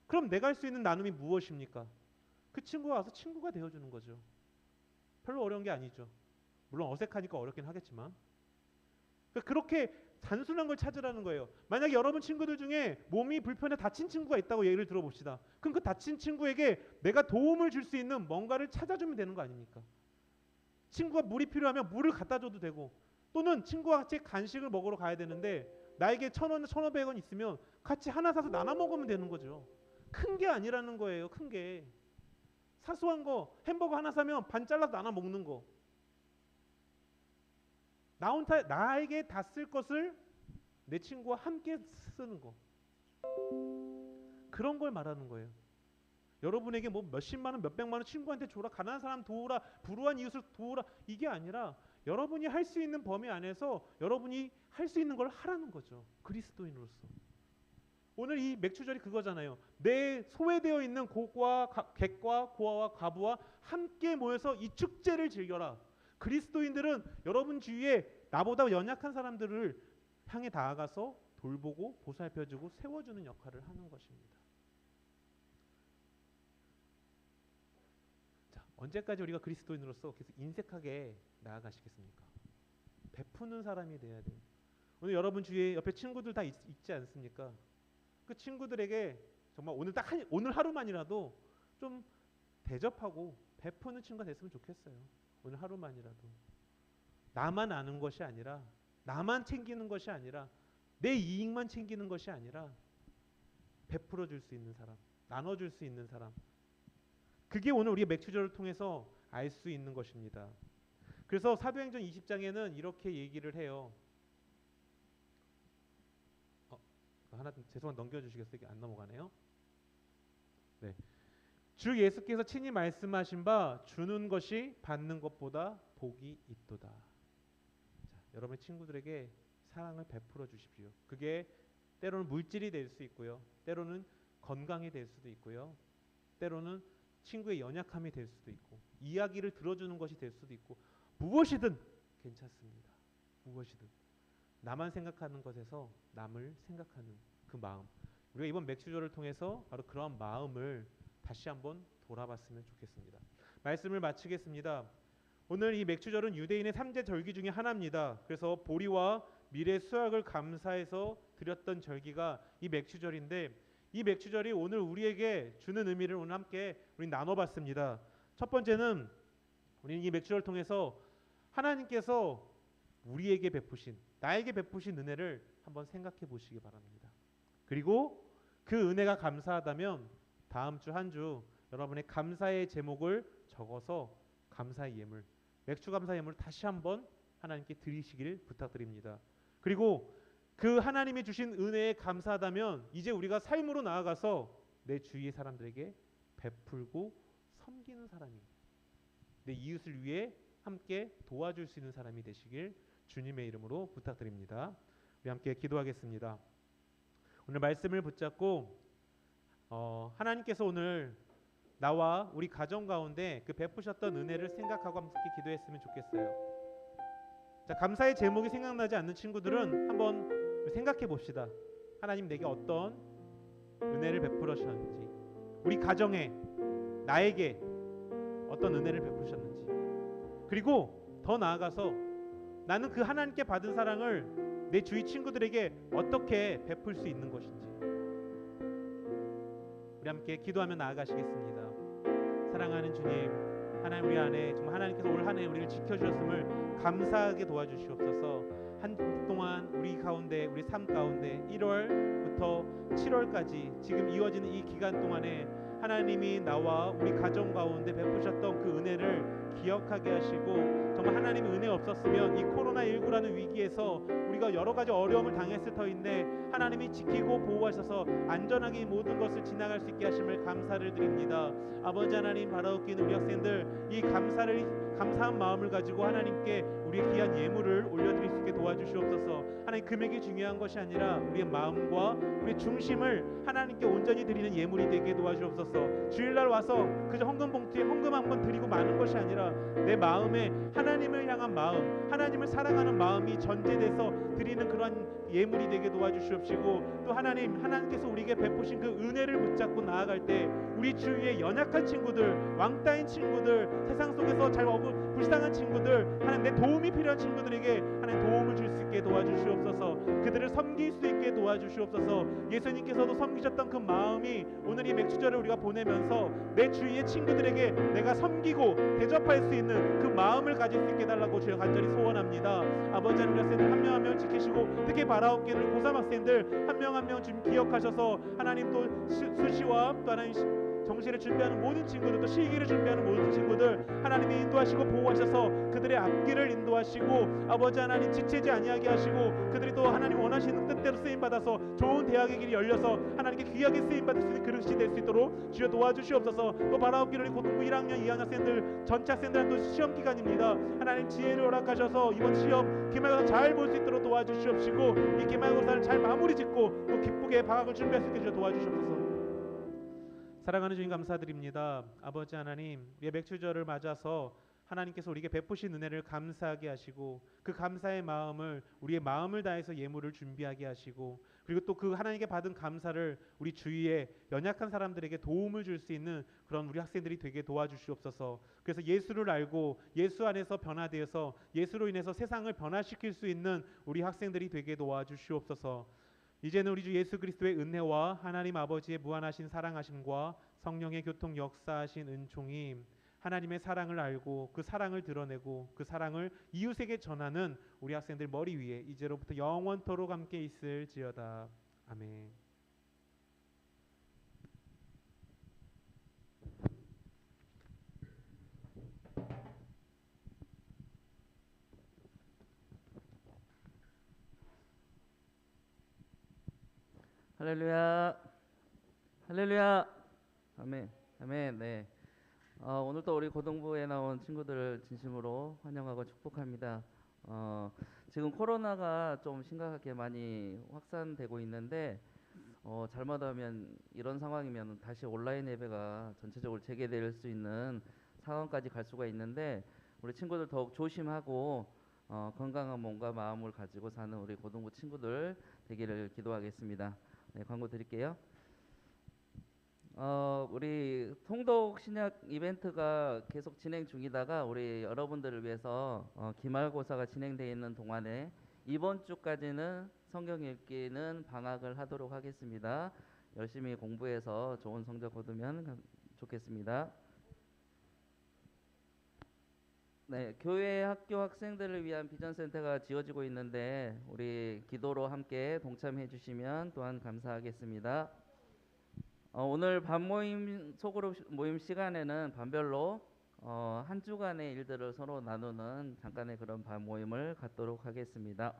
Speaker 3: 그럼 내가 할 수 있는 나눔이 무엇입니까? 그 친구가 와서 친구가 되어주는 거죠. 별로 어려운 게 아니죠. 물론 어색하니까 어렵긴 하겠지만, 그렇게 단순한 걸 찾으라는 거예요. 만약에 여러분 친구들 중에 몸이 불편해 다친 친구가 있다고 예를 들어봅시다. 그럼 그 다친 친구에게 내가 도움을 줄 수 있는 뭔가를 찾아주면 되는 거 아닙니까? 친구가 물이 필요하면 물을 갖다 줘도 되고, 또는 친구와 같이 간식을 먹으러 가야 되는데 나에게 1,000원, 1,500원 있으면 같이 하나 사서 나눠 먹으면 되는 거죠. 큰 게 아니라는 거예요. 큰 게. 사소한 거 햄버거 하나 사면 반 잘라서 나눠 먹는 거. 나에게 다 쓸 것을 내 친구와 함께 쓰는 거. 그런 걸 말하는 거예요. 여러분에게 뭐 몇십만 원, 몇백만 원 친구한테 줘라, 가난한 사람 도우라, 불우한 이웃을 도우라, 이게 아니라 여러분이 할 수 있는 범위 안에서 여러분이 할 수 있는 걸 하라는 거죠. 그리스도인으로서. 오늘 이 맥주절이 그거잖아요. 내 소외되어 있는 객과 고아와 과부와 함께 모여서 이 축제를 즐겨라. 그리스도인들은 여러분 주위에 나보다 연약한 사람들을 향해 나아가서 돌보고 보살펴주고 세워주는 역할을 하는 것입니다. 자, 언제까지 우리가 그리스도인으로서 계속 인색하게 나아가시겠습니까? 베푸는 사람이 돼야 돼요. 오늘 여러분 주위에 옆에 친구들 다 있지 않습니까? 그 친구들에게 정말 오늘 하루만이라도 좀 대접하고 베푸는 친구가 됐으면 좋겠어요. 오늘 하루만이라도. 나만 아는 것이 아니라, 나만 챙기는 것이 아니라, 내 이익만 챙기는 것이 아니라 베풀어 줄 수 있는 사람, 나눠 줄 수 있는 사람. 그게 오늘 우리가 맥주절을 통해서 알 수 있는 것입니다. 그래서 사도행전 20장에는 이렇게 얘기를 해요. 하나 죄송한 넘겨주시겠어요? 이게 안 넘어가네요. 네. 주 예수께서 친히 말씀하신 바 주는 것이 받는 것보다 복이 있도다. 자, 여러분의 친구들에게 사랑을 베풀어 주십시오. 그게 때로는 물질이 될 수 있고요. 때로는 건강이 될 수도 있고요. 때로는 친구의 연약함이 될 수도 있고, 이야기를 들어주는 것이 될 수도 있고, 무엇이든 괜찮습니다. 무엇이든. 나만 생각하는 것에서 남을 생각하는 그 마음. 우리가 이번 맥주절을 통해서 바로 그러한 마음을 다시 한번 돌아봤으면 좋겠습니다. 말씀을 마치겠습니다. 오늘 이 맥주절은 유대인의 3대 절기 중에 하나입니다. 그래서 보리와 밀의 수확을 감사해서 드렸던 절기가 이 맥주절인데, 이 맥주절이 오늘 우리에게 주는 의미를 오늘 함께 우리 나눠봤습니다. 첫 번째는 우리는 이 맥주절을 통해서 하나님께서 우리에게 베푸신, 나에게 베푸신 은혜를 한번 생각해 보시기 바랍니다. 그리고 그 은혜가 감사하다면 다음 주 한 주 여러분의 감사의 제목을 적어서 감사의 예물, 맥주 감사 예물을 다시 한번 하나님께 드리시길 부탁드립니다. 그리고 그 하나님이 주신 은혜에 감사하다면 이제 우리가 삶으로 나아가서 내 주위의 사람들에게 베풀고 섬기는 사람이, 내 이웃을 위해 함께 도와줄 수 있는 사람이 되시길 주님의 이름으로 부탁드립니다. 우리 함께 기도하겠습니다. 오늘 말씀을 붙잡고 하나님께서 오늘 나와 우리 가정 가운데 그 베푸셨던 은혜를 생각하고 함께 기도했으면 좋겠어요. 자, 감사의 제목이 생각나지 않는 친구들은 한번 생각해 봅시다. 하나님 내게 어떤 은혜를 베풀어 주셨는지, 우리 가정에 나에게 어떤 은혜를 베푸셨는지, 그리고 더 나아가서 나는 그 하나님께 받은 사랑을 내 주위 친구들에게 어떻게 베풀 수 있는 것인지 우리 함께 기도하며 나아가시겠습니다. 사랑하는 주님, 하나님 우리 안에 정말 하나님께서 올 한 해 우리를 지켜주셨음을 감사하게 도와주시옵소서. 한 주 동안 우리 가운데, 우리 삶 가운데 1월부터 7월까지 지금 이어지는 이 기간 동안에 하나님이 나와 우리 가정 가운데 베푸셨던 그 은혜를 기억하게 하시고, 정말 하나님의 은혜 없었으면 이 코로나19라는 위기에서 우리가 여러 가지 어려움을 당했을 터인데 하나님이 지키고 보호하셔서 안전하게 이 모든 것을 지나갈 수 있게 하심을 감사를 드립니다. 아버지 하나님, 바라옵기는 우리 학생들 이 감사한 마음을 가지고 하나님께 우리의 귀한 예물을 올려드릴 수 있게 도와주시옵소서. 하나님, 금액이 중요한 것이 아니라 우리의 마음과 우리의 중심을 하나님께 온전히 드리는 예물이 되게 도와주옵소서. 주일날 와서 그저 헌금 봉투에 헌금 한번 드리고 마는 것이 아니라 내 마음에 하나님을 향한 마음, 하나님을 사랑하는 마음이 전제돼서 드리는 그러한 예물이 되게 도와주시옵시고, 또 하나님께서 우리에게 베푸신 그 은혜를 붙잡고 나아갈 때 우리 주위의 연약한 친구들, 왕따인 친구들, 세상 속에서 불쌍한 친구들, 하나님 내 도움이 필요한 친구들에게 하나님 도움을 줄 수 있게 도와주시옵소서. 그들을 섬길 수 있게 도와주시옵소서. 예수님께서도 섬기셨던 그 마음이 오늘 이 맥주절을 우리가 보내면서 내 주위의 친구들에게 내가 섬기고 대접할 수 있는 그 마음을 가질 수 있게 해달라고 달라고 주여 간절히 소원합니다. 아버지 하나님, 우리 학생들 한 명 한 명 지키시고 특히 바라옵기를 고3 학생들 한 명 한 명 지금 기억하셔서 하나님 또 수시와 또 하나님 정시를 준비하는 모든 친구들, 또 실기를 준비하는 모든 친구들 하나님이 인도하시고 보호하셔서 그들의 앞길을 인도하시고 아버지 하나님 지체지 아니하게 하시고 그들이 또 하나님 원하시는 뜻대로 쓰임받아서 좋은 대학의 길이 열려서 하나님께 귀하게 쓰임받을 수 있는 그릇이 될 수 있도록 주여 도와주시옵소서. 또 바라옵기를 고등부 1학년 2학년 학생들 전체 학생들은 또 시험 기간입니다. 하나님 지혜를 허락하셔서 이번 시험 기말고사 잘 볼 수 있도록 도와주시옵시고 이 기말고사를 잘 마무리 짓고 또 기쁘게 방학을 준비할 수 있게 주여 도와주시옵소서. 사랑하는 주님 감사드립니다. 아버지 하나님, 우리의 맥주절을 맞아서 하나님께서 우리에게 베푸신 은혜를 감사하게 하시고 그 감사의 마음을 우리의 마음을 다해서 예물을 준비하게 하시고 그리고 또 그 하나님께 받은 감사를 우리 주위에 연약한 사람들에게 도움을 줄 수 있는 그런 우리 학생들이 되게 도와주시옵소서. 그래서 예수를 알고 예수 안에서 변화되어서 예수로 인해서 세상을 변화시킬 수 있는 우리 학생들이 되게 도와주시옵소서. 이제는 우리 주 예수 그리스도의 은혜와 하나님 아버지의 무한하신 사랑하심과 성령의 교통 역사하신 은총이 하나님의 사랑을 알고 그 사랑을 드러내고 그 사랑을 이웃에게 전하는 우리 학생들 머리 위에 이제로부터 영원토록 함께 있을지어다. 아멘.
Speaker 4: 할렐루야, 할렐루야, 아멘, 아멘. 네, 오늘 또 우리 고등부에 나온 친구들을 진심으로 환영하고 축복합니다. 지금 코로나가 좀 심각하게 많이 확산되고 있는데 잘못하면 이런 상황이면 다시 온라인 예배가 전체적으로 재개될 수 있는 상황까지 갈 수가 있는데 우리 친구들 더욱 조심하고 건강한 몸과 마음을 가지고 사는 우리 고등부 친구들 되기를 기도하겠습니다. 네, 광고 드릴게요. 우리 통독 신약 이벤트가 계속 진행 중이다가 우리 여러분들을 위해서 기말고사가 진행되어 있는 동안에 이번 주까지는 성경 읽기는 방학을 하도록 하겠습니다. 열심히 공부해서 좋은 성적 거두면 좋겠습니다. 네, 교회 학교 학생들을 위한 비전센터가 지어지고 있는데 우리 기도로 함께 동참해 주시면 또한 감사하겠습니다. 오늘 밤모임 소그룹 모임 시간에는 반별로 한 주간의 일들을 서로 나누는 잠깐의 그런 밤모임을 갖도록 하겠습니다.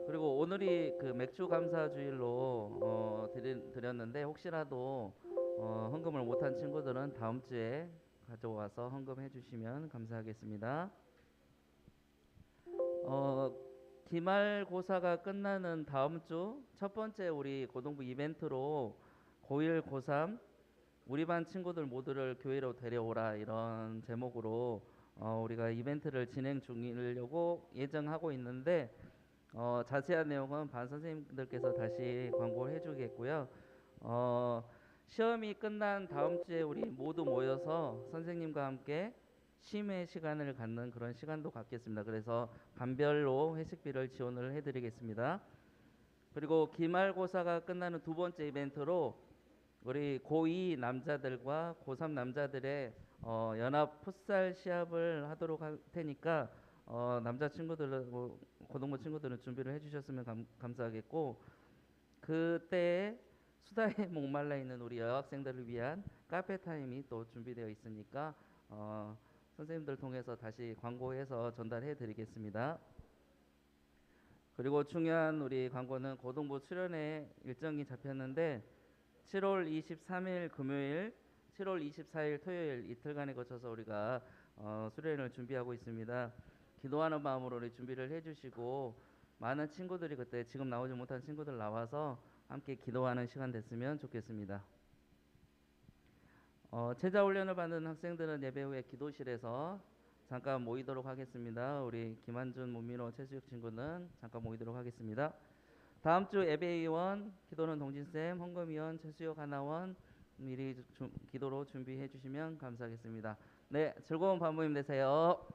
Speaker 4: 그리고 오늘이 그 맥주 감사 주일로 드렸는데 혹시라도 헌금을 못한 친구들은 다음 주에 가져와서 헌금해 주시면 감사하겠습니다. 기말고사가 끝나는 다음 주 첫 번째 우리 고등부 이벤트로 고1, 고3 우리 반 친구들 모두를 교회로 데려오라 이런 제목으로 우리가 이벤트를 진행 중이려고 예정하고 있는데 자세한 내용은 반 선생님들께서 다시 광고를 해주겠고요. 시험이 끝난 다음 주에 우리 모두 모여서 선생님과 함께 심의 시간을 갖는 그런 시간도 갖겠습니다. 그래서 반별로 회식비를 지원을 해드리겠습니다. 그리고 기말고사가 끝나는 두 번째 이벤트로 우리 고2 남자들과 고3 남자들의 연합 풋살 시합을 하도록 할 테니까 남자 친구들은 고등부 친구들은 준비를 해주셨으면 감사하겠고 그때 수다에 목말라 있는 우리 여학생들을 위한 카페 타임이 또 준비되어 있으니까 선생님들 통해서 다시 광고해서 전달해 드리겠습니다. 그리고 중요한 우리 광고는 고등부 수련회 일정이 잡혔는데 7월 23일 금요일, 7월 24일 토요일 이틀간에 거쳐서 우리가 수련회를 준비하고 있습니다. 기도하는 마음으로 우리 준비를 해주시고 많은 친구들이 그때 지금 나오지 못한 친구들 나와서 함께 기도하는 시간 됐으면 좋겠습니다. 제자 훈련을 받는 학생들은 예배 후에 기도실에서 잠깐 모이도록 하겠습니다. 우리 김한준, 문민호, 최수혁 친구는 잠깐 모이도록 하겠습니다. 다음 주 예배위원, 기도는 동진쌤, 헌금위원, 최수혁 하나원 미리 기도로 준비해 주시면 감사하겠습니다. 네, 즐거운 밤모임 되세요.